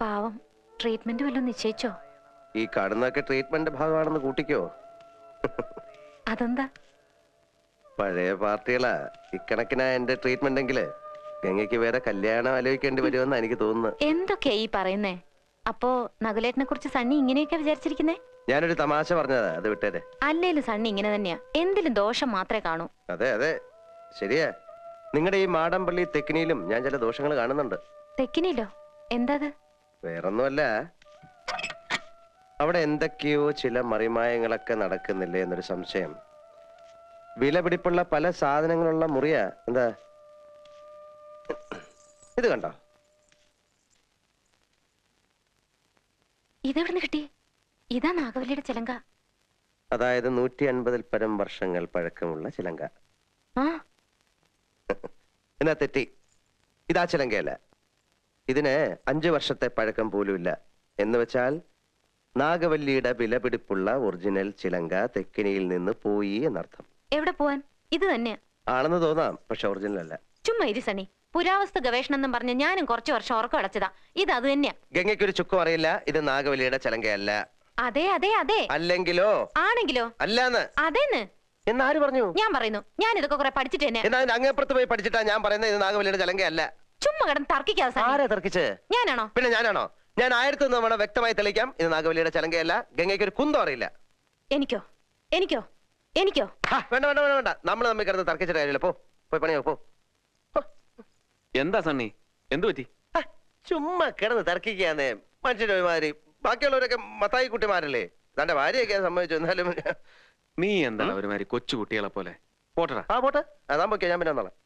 പാവം ട്രീറ്റ്മെന്റ് വല്ലതും നിശ്ചയിച്ചോ? ഈ കാണുന്നതൊക്കെ ട്രീറ്റ്മെന്റ് ഭാഗമാണെന്ന് കൂട്ടിക്കോ. അതെന്താ? പഴയ പാർട്ടികളാ ഇക്കണക്കിനാ എന്റെ ട്രീറ്റ്മെന്റ് എങ്കില് ഗംഗയ്ക്ക് വേറെ കല്യാണം ആലോചിക്കേണ്ടി വരുമെന്നാ എനിക്ക് തോന്നുന്നത്. എന്തൊക്കെയാ ഈ പറയുന്നേ? അപ്പോ നകുലേട്ടനെ കുറിച്ച് സണ്ണി ഇങ്ങനെയൊക്കെ വിചാരിച്ചിരിക്കുന്നേ? ഞാനൊരു തമാശ പറഞ്ഞതാ, അത് വിട്ടേരെ. അല്ലേലും സണ്ണി ഇങ്ങനെ തന്നെയാ, എന്തിലും ദോഷം മാത്രമേ കാണൂ. അതെ അതെ ശരിയാ. നിങ്ങളുടെ ഈ മാടമ്പള്ളി തെക്കിനിയിലും ഞാൻ ചില ദോഷങ്ങൾ കാണുന്നുണ്ട്. തെക്കിനിലോ? എന്താ? വേറൊന്നുമല്ല, അവിടെ എന്തൊക്കെയോ ചില മറിമായങ്ങളൊക്കെ നടക്കുന്നില്ലേ എന്നൊരു സംശയം. വിലപിടിപ്പുള്ള പല സാധനങ്ങളുള്ള മുറിയാ. എന്താ ഇത് കണ്ടോ? ഇതെവിടുന്ന് കിട്ടി? ഇതാ നാഗവല്ലിയുടെ ചിലങ്ക. അതായത് 150 പരം വർഷങ്ങൾ പഴക്കമുള്ള ചിലങ്ക. എന്നാ തെറ്റി, ഇതാ ചിലങ്കയല്ല. ഇതിന് 5 വർഷത്തെ പഴക്കം പോലുമില്ല. എന്ന് വെച്ചാൽ നാഗവല്ലിയുടെ വിലപിടിപ്പുള്ള ഒറിജിനൽ ചിലങ്ക തെക്കിനിയിൽ നിന്ന് പോയി എന്നർത്ഥം. എവിടെ പോവാൻ? ഇത് തന്നെയാ ആണെന്ന് തോന്നാം, പക്ഷെ ഒറിജിനൽ അല്ല. ചുമ്മാ ഇരി സണ്ണി. പുരാവസ്തു ഗവേഷണം എന്നും പറഞ്ഞ് ഞാനും കുറച്ചു വർഷം ഉറക്കം അടച്ചതാ. ഇത് അത് തന്നെയാ. ഗംഗയ്ക്കൊരു ചുക്കും അറിയില്ല ഇത് നാഗവല്ലിയുടെ ചിലങ്കയല്ല. അതെ അതെ അതെ. അല്ലെങ്കിലോ? ആണെങ്കിലോ? അല്ലാന്ന്. അതെന്ന് എന്നാര് പറഞ്ഞു? ഞാൻ പറയുന്നു. ഞാൻ ഇതൊക്കെ കുറെ പഠിച്ചിട്ട് തന്നെ. എന്നാ അങ്ങേപ്പുറത്ത് പോയി പഠിച്ചിട്ടാ ഞാൻ പറയുന്നത് ഇത് നാഗവല്ലിയുടെ ചിലങ്കയല്ല. ചുമ്മാ കിടന്ന് തർക്കിക്കാതെ. ആരാ തർക്കിച്ച്? ഞാനാണോ? പിന്നെ ഞാനാണോ? ഞാൻ 1001 തവണ വ്യക്തമായി തെളിയിക്കാം ഇത് നാഗവല്ലിയുടെ ചിലങ്കയല്ല. ഗംഗയ്ക്ക് ഒരു കുന്തം അറിയില്ല. എനിക്കോ? എനിക്കോ? എനിക്കോ? വേണ്ട വേണ്ട വേണ്ട വേണ്ട, നമ്മൾ തമ്മിൽ കിടന്ന് തർക്കിച്ചിട്ട് കാര്യമില്ല. പോയി പണിയോ പോ. എന്താ സണ്ണി, എന്തു പറ്റി? ചുമ്മാ കിടന്ന് തർക്കിക്കാന്നേ മനുഷ്യന്റെ ഒരുമാതിരി. ബാക്കിയുള്ളവരൊക്കെ മത്തായി കുട്ടിമാരല്ലേ, തന്റെ ഭാര്യയൊക്കെ സംഭവിച്ചു. എന്നാലും നീ എന്താ ഒരുമാതിരി കൊച്ചു കുട്ടികളെ പോലെ? പോട്ടടാ. പോട്ടെ, അതാ പോക്കോ, ഞാൻ പിന്നെ വന്നോളാം.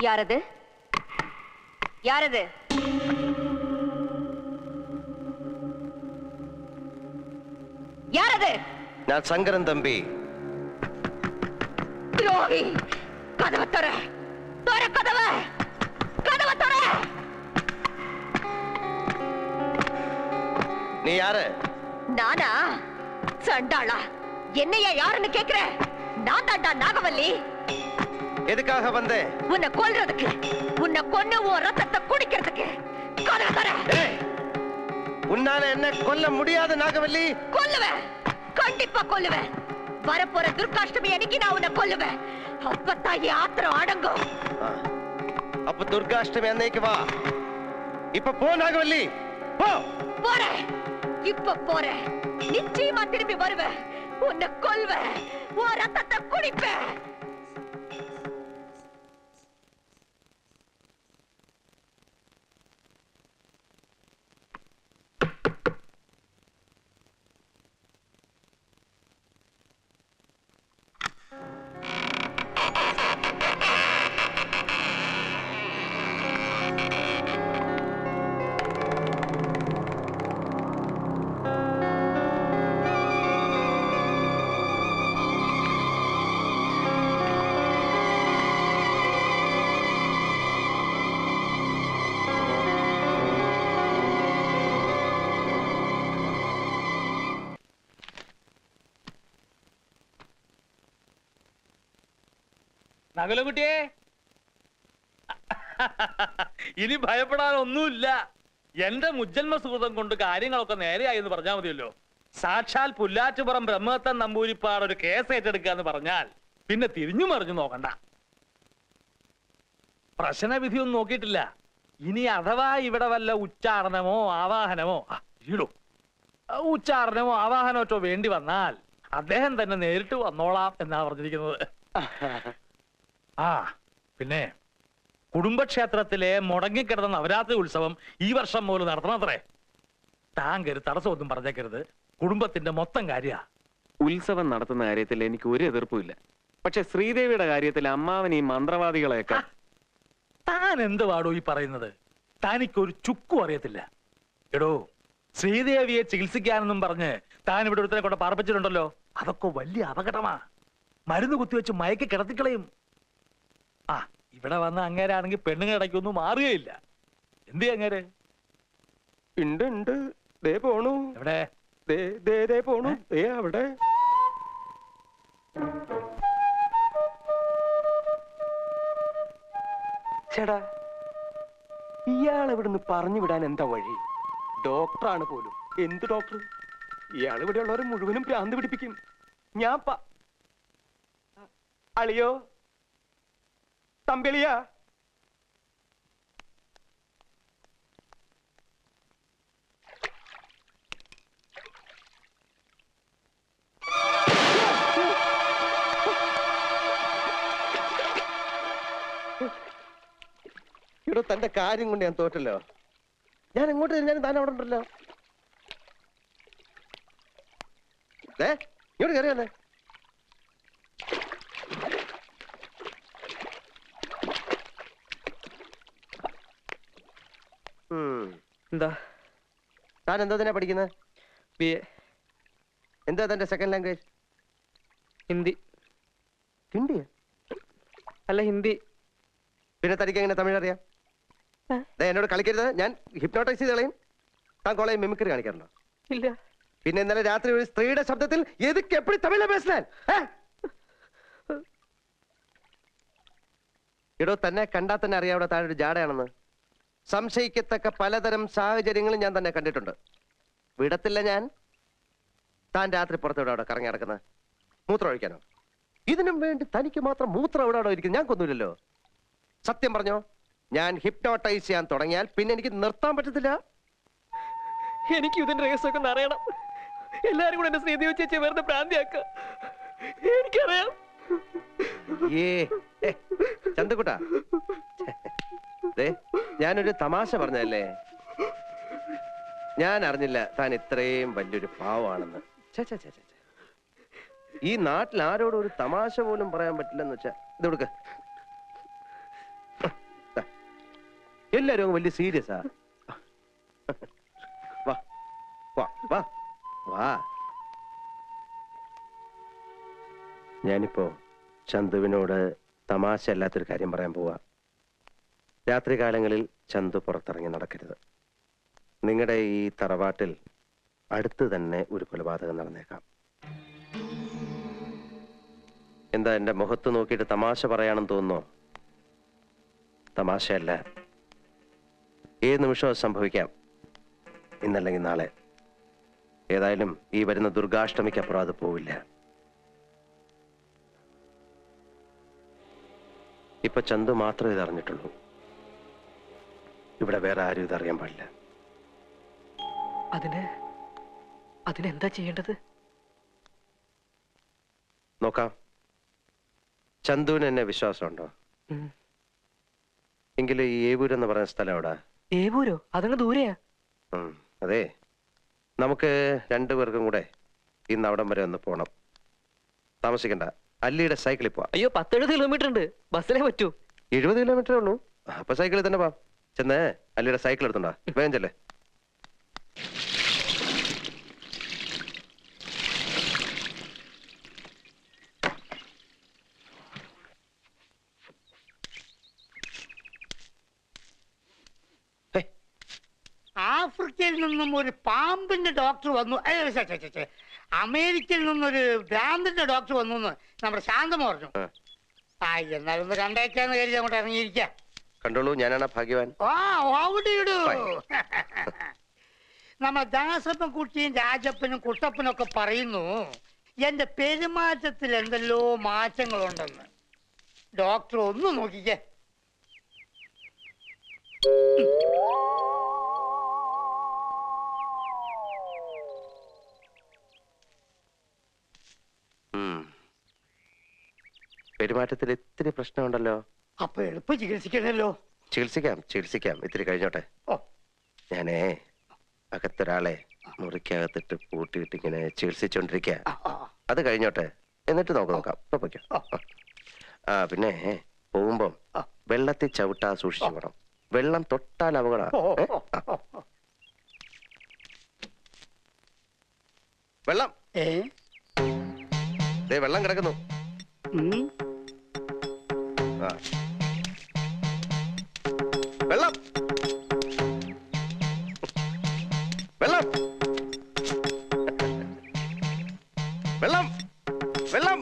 யாரது? யாரது? யாரது? நான் சங்கரன் தம்பி. துரோகி! கதவை தர! தர கதவை! கதவை தர! நீ யாரு? நானா? சண்டாளா! என்னையா யாருன்னு கேக்குற? நான் தாண்டா நாகவல்லி. எதுக்காக வந்தே? உன்னை கொல்றதுக்கு, உன்னை கொன்னு உன் ரத்தத்தை குடிக்கிறதுக்கு. கதவை தர! உன்னால என்ன கொல்ல முடியாது நாகவல்லி. கொல்லுவேன், கண்டிப்பா கொல்லுவேன். வரப்போற துர்காஷ்டமி அன்னைக்கு நான் உன்னை கொல்லுவேன். அப்பத்தான் என் ஆத்திரம் அடங்கும். அப்ப துர்காஷ்டமி அன்னைக்கு வா. இப்ப போ நாகவல்லி, போ. போறேன், இப்ப போறேன். நிச்சயமா திரும்பி வருவேன். உன்னை கொல்வேன், உன் ரத்தத்தை குடிப்பேன். നകുലകുട്ടിയെ, ഇനി ഭയപ്പെടാനൊന്നുമില്ല. എന്റെ മുജ്ജന്മ സുഹൃതം കൊണ്ട് കാര്യങ്ങളൊക്കെ നേരെയായി എന്ന് പറഞ്ഞാൽ മതിയല്ലോ. സാക്ഷാൽ പുല്ലാറ്റുപുറം ബ്രഹ്മത്തൻ നമ്പൂരിപ്പാട് ഒരു കേസ് ഏറ്റെടുക്കുക എന്ന് പറഞ്ഞാൽ പിന്നെ തിരിഞ്ഞു മറിഞ്ഞു നോക്കണ്ട. പ്രശ്നവിധിയൊന്നും നോക്കിയിട്ടില്ല. ഇനി അഥവാ ഇവിടെ വല്ല ഉച്ചാരണമോ ആവാഹനമോ ഉച്ചാരണമോ ആവാഹനമോ വേണ്ടി വന്നാൽ അദ്ദേഹം തന്നെ നേരിട്ട് വന്നോളാം എന്നാ പറഞ്ഞിരിക്കുന്നത്. ആ പിന്നെ കുടുംബക്ഷേത്രത്തിലെ മുടങ്ങിക്കിടന്ന നവരാത്രി ഉത്സവം ഈ വർഷം മുതൽ നടത്തണത്രേ. താങ്കര് തടസ്സമൊന്നും പറഞ്ഞേക്കരുത്. കുടുംബത്തിന്റെ മൊത്തം കാര്യ. ഉത്സവം നടത്തുന്ന കാര്യത്തിൽ എനിക്ക് ഒരു എതിർപ്പുമില്ല. പക്ഷെ ശ്രീദേവിയുടെ കാര്യത്തിൽ അമ്മാവൻ ഈ മന്ത്രവാദികളെയൊക്കെ... താൻ എന്ത് പാടോ ഈ പറയുന്നത്? താനിക്കൊരു ചുക്കും അറിയത്തില്ല. എടോ, ശ്രീദേവിയെ ചികിത്സിക്കാനെന്നും പറഞ്ഞ് താൻ ഇവിടെ ഒരുത്തനെ കൊണ്ട് പാർപ്പിച്ചിട്ടുണ്ടല്ലോ. അതൊക്കെ വലിയ അപകടമാ. മരുന്ന് കുത്തിവെച്ച് മയക്കി കിടത്തിക്കളയും. ആ, ഇവിടെ വന്ന അങ്ങേരാണെങ്കിൽ പെണ്ണുങ്ങളിടയ്ക്കൊന്നും മാറുകയില്ല. എന്ത് അങ്ങേര്? ഉണ്ട് ദേ പോണു. എവിടെ? ദേ പോണു. അവിടെ ചേടാ, ഇയാൾ ഇവിടുന്ന് പറഞ്ഞു വിടാൻ എന്താ വഴി? ഡോക്ടറാണ് പോലും. എന്ത് ഡോക്ടർ? ഇയാൾ ഇവിടെ ഉള്ളവരെ മുഴുവനും ഭ്രാന്ത് പിടിപ്പിക്കും. ഞാൻ അളിയോ, തമ്പിളിയാ, ഇവിടെ തന്റെ കാര്യം കൊണ്ട് ഞാൻ തോറ്റല്ലോ. ഞാൻ എങ്ങോട്ട് തിരിഞ്ഞാലും താൻ അവിടെ ഉണ്ടല്ലോ. ഇങ്ങോട്ട് കയറിയല്ലേ? എന്താ താൻ എന്താ തന്നെ പഠിക്കുന്നത്? BA. എന്താ തന്റെ സെക്കൻഡ് ലാംഗ്വേജ്? ഹിന്ദി. ഹിന്ദിയാ? അല്ല, ഹിന്ദി. പിന്നെ തനിക്ക് എങ്ങനെ തമിഴ് അറിയാം? എന്നോട് കളിക്കരുത്. ഞാൻ ഹിപ്നോട്ടൈസ് ചെയ്ത് കളയും. താൻ കോളേജ് മിമിക്രി കാണിക്കാറുണ്ടോ? ഇല്ല. പിന്നെ ഇന്നലെ രാത്രി ഒരു സ്ത്രീയുടെ ശബ്ദത്തിൽ എതുക്ക് എപ്പടി തമിഴിലെ പേശാൻ? ഇടോ, തന്നെ കണ്ടാൽ തന്നെ അറിയാം അവിടെ താഴെ ഒരു ജാടയാണെന്ന്. സംശയിക്കത്തക്ക പലതരം സാഹചര്യങ്ങളും ഞാൻ തന്നെ കണ്ടിട്ടുണ്ട്. വിടത്തില്ല ഞാൻ. താൻ രാത്രി പുറത്തെവിടെ അവിടെ കറങ്ങി നടക്കുന്നത്? മൂത്രം ഒഴിക്കാനോ? ഇതിനും വേണ്ടി തനിക്ക് മാത്രം മൂത്രം എവിടെ ഇരിക്കുന്നത്? ഞാൻ കൊന്നൂലല്ലോ. സത്യം പറഞ്ഞോ, ഞാൻ ഹിപ്നോട്ടൈസ് ചെയ്യാൻ തുടങ്ങിയാൽ പിന്നെ എനിക്ക് നിർത്താൻ പറ്റത്തില്ല. എനിക്ക് ഇതിന്റെ രഹസ്യമൊക്കെ ഒന്ന് അറിയണം. എല്ലാരും കൂടെ എന്നെ ശ്രീദേവി ചേച്ചി വെറുതെ ഭ്രാന്തിയാക്ക. എനിക്കറിയാം. ചന്തക്കുട്ടാ, ഞാനൊരു തമാശ പറഞ്ഞല്ലേ. ഞാൻ അറിഞ്ഞില്ല താൻ ഇത്രയും വലിയൊരു പാവമാണെന്ന്. ഈ നാട്ടിൽ ആരോടും ഒരു തമാശ പോലും പറയാൻ പറ്റില്ലെന്ന് വെച്ചാ ഇത് കൊടുക്ക. എല്ലാരും വലിയ സീരിയസാ. വാ വാ വാ വാ. ഞാനിപ്പോ ചന്തുവിനോട് തമാശ അല്ലാത്തൊരു കാര്യം പറയാൻ പോവാ. രാത്രി കാലങ്ങളിൽ ചന്തു പുറത്തിറങ്ങി നടക്കരുത്. നിങ്ങളുടെ ഈ തറവാട്ടിൽ അടുത്ത് തന്നെ ഒരു കൊലപാതകം നടന്നേക്കാം. എന്താ എന്റെ മുഖത്ത് നോക്കിയിട്ട് തമാശ പറയാണെന്ന് തോന്നുന്നോ? തമാശയല്ല. ഏത് നിമിഷവും സംഭവിക്കാം. ഇന്നല്ലെങ്കിൽ നാളെ. ഏതായാലും ഈ വരുന്ന ദുർഗാഷ്ടമിക്കപ്പുറം അത് പോവില്ല. ഇപ്പൊ ചന്തു മാത്രമേ ഇതറിഞ്ഞിട്ടുള്ളൂ. ഇവിടെ വേറെ ആരും ഇതറിയാൻ പാടില്ല. അതിനെന്താ ചെയ്യേണ്ടത്? നോക്കാം. ചന്തുവിന് എന്നെ വിശ്വാസമുണ്ടോ? എങ്കിലും ഈ ഏവൂരെന്ന് പറയുന്ന സ്ഥലം എവിടാ? ഏവൂരോ? അതങ്ങ് ദൂരെയാ. അതെ, നമുക്ക് രണ്ടുപേർക്കും കൂടെ ഇന്ന് അവിടം വരെ ഒന്ന് പോണം. താമസിക്കണ്ട, അല്ലിയുടെ സൈക്കിളിൽ പോവാം. അയ്യോ 10-70 കിലോമീറ്റർ ഉണ്ട്, ബസ്സിലേ പറ്റൂ. 70 കിലോമീറ്ററേ ഉള്ളൂ. അപ്പൊ സൈക്കിളിൽ തന്നെ പോവാം. ചെന്ന് അല്ലിയുടെ സൈക്കിൾ എടുത്തോണ്ടാ, വേഗം ചെല്ലേ. ആഫ്രിക്കയിൽ നിന്നും ഒരു പാമ്പിന്റെ ഡോക്ടർ വന്നു. അമേരിക്കയിൽ നിന്നൊരു ഭ്രാന്തിന്റെ ഡോക്ടർ വന്നു എന്ന് നമ്മുടെ ശാന്തമ പറഞ്ഞു. ആ എന്നാലൊന്ന് കണ്ടേക്കാന്ന് കരുതി അങ്ങോട്ട് ഇറങ്ങിയിരിക്കാം. കണ്ടോളൂ, ഞാനാണ് ഭാഗ്യവാൻ. നമ്മുടെ ദാസപ്പൻ കുട്ടിയും രാജപ്പനും കുട്ടപ്പനും ഒക്കെ പറയുന്നു എന്റെ പെരുമാറ്റത്തിൽ എന്തെല്ലോ മാറ്റങ്ങളുണ്ടെന്ന്. ഡോക്ടർ ഒന്ന് നോക്കിക്കേ. പെരുമാറ്റത്തിൽ ഇത്തിരി പ്രശ്നമുണ്ടല്ലോ. അപ്പൊ എളുപ്പം ചികിത്സിക്കണല്ലോ. ചികിത്സിക്കാം ഇത്തിരി കഴിഞ്ഞോട്ടെ. ഞാനേ അകത്തൊരാളെ മുറിക്കകത്തിട്ട് പൂട്ടിയിട്ട് ഇങ്ങനെ ചികിത്സിച്ചോണ്ടിരിക്കുക. അത് കഴിഞ്ഞോട്ടെ, എന്നിട്ട് നോക്കാം. ഇപ്പൊ പൊയ്ക്കോ. ആ പിന്നെ പോകുമ്പം വെള്ളത്തിൽ ചവിട്ടാ സൂക്ഷിച്ചു പോകണം. വെള്ളം തൊട്ടാൽ അപകട. വെള്ളം വെള്ളം കിടക്കുന്നു. വെള്ളം വെള്ളം വെള്ളം വെള്ളം.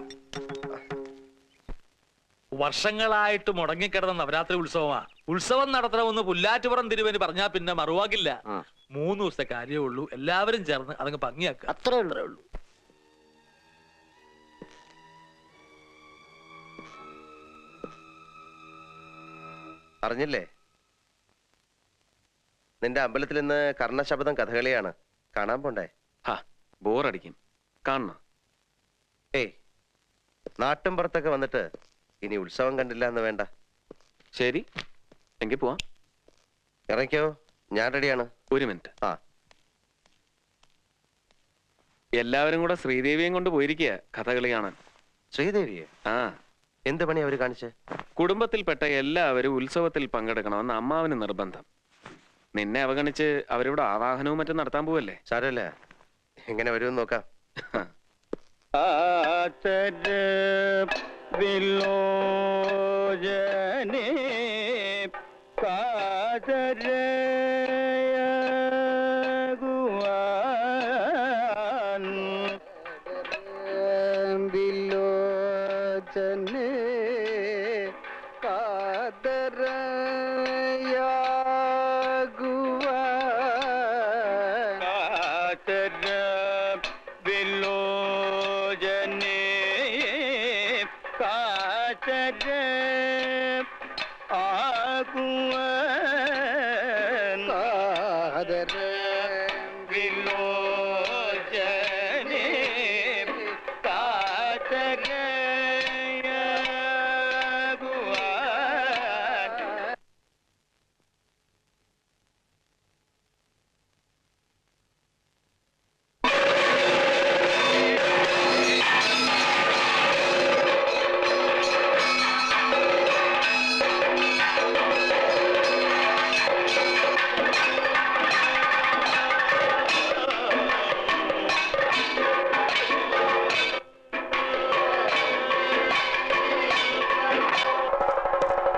വർഷങ്ങളായിട്ട് മുടങ്ങിക്കിടന്ന നവരാത്രി ഉത്സവമാ. ഉത്സവം നടത്തണമെന്ന് പുല്ലാറ്റുപുറം തിരുവന് പറഞ്ഞാ പിന്നെ മറുവാക്കില്ല. 3 ദിവസത്തെ കാര്യമേ ഉള്ളൂ. എല്ലാവരും ചേർന്ന് അതങ്ങ് ഭംഗിയാക്കുക, അത്രേ ഉള്ളൂ. അറിഞ്ഞില്ലേ, നിന്റെ അമ്പലത്തിൽ ഇന്ന് കർണശബദം കഥകളിയാണ്. കാണാൻ പോണ്ടേ? ബോറടിക്കും, കാണണം. ഏയ്, നാട്ടും പുറത്തൊക്കെ വന്നിട്ട് ഇനി ഉത്സവം കണ്ടില്ല എന്ന് വേണ്ട. ശരി, എങ്കിൽ പോവാം. ഇറങ്ങിക്കോ, ഞാൻ റെഡിയാണ്. 1 മിനിറ്റ്. എല്ലാവരും കൂടെ ശ്രീദേവിയും കൊണ്ട് പോയിരിക്കുക കഥകളി കാണാൻ. ശ്രീദേവിയെ? എന്ത് പണി അവര് കാണിച്ച്? കുടുംബത്തിൽപ്പെട്ട എല്ലാവരും ഉത്സവത്തിൽ പങ്കെടുക്കണമെന്ന് അമ്മാവന് നിർബന്ധം. നിന്നെ അവഗണിച്ച് അവരിവിടെ ആവാഹനവും മറ്റും നടത്താൻ പോവല്ലേ. സാരല്ല, എങ്ങനെ വരുമെന്ന് നോക്കാം.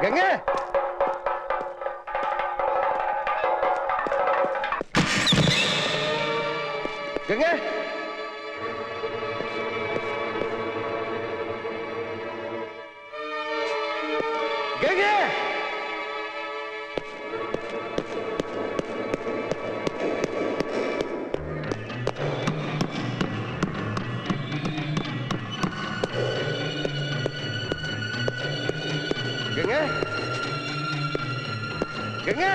ഗംഗേ, ഗംഗേ, ഗംഗേ. ഗംഗേ, ഗംഗേ.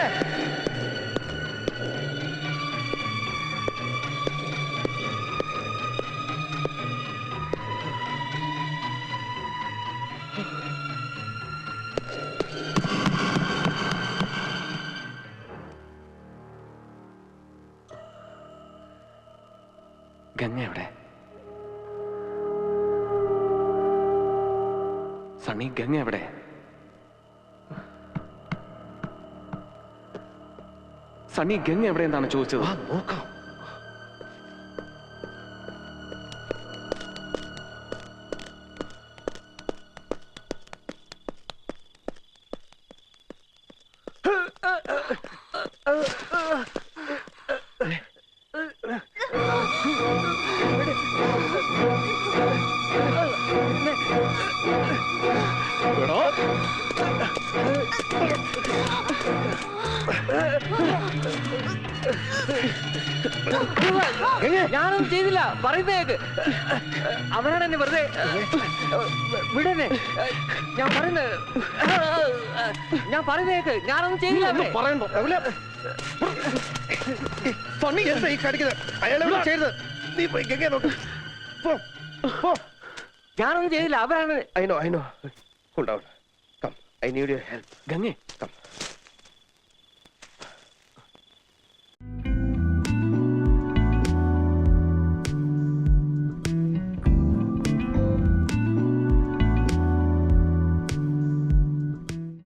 ഗംഗ എവിടെ? സണ്ണി ഗംഗ എവിടെ? സണ്ണി ഗംഗ എവിടെ എന്നാണ് ചോദിച്ചത്. നോക്കാം. ഞാനൊന്നും ചെയ്തില്ല, പറയുന്നേക്ക്. അവനാണ് എന്നെ വെറുതെ വിടന്നെ. ഞാൻ പറയുന്നേക്ക്, ഞാനൊന്നും ചെയ്തില്ല. പറയണ്ടോ? സണ്ണി എന്താ ഈ കാണിക്കുന്നത്? അയാളെ ചെയ്തത്. നീ പോയി ഗംഗയെ നോക്ക്. പോ. ഞാനൊന്നും ചെയ്തില്ല, അവരാണ്. I know. Hold on. Come. I need your help. ഗംഗേ, Come.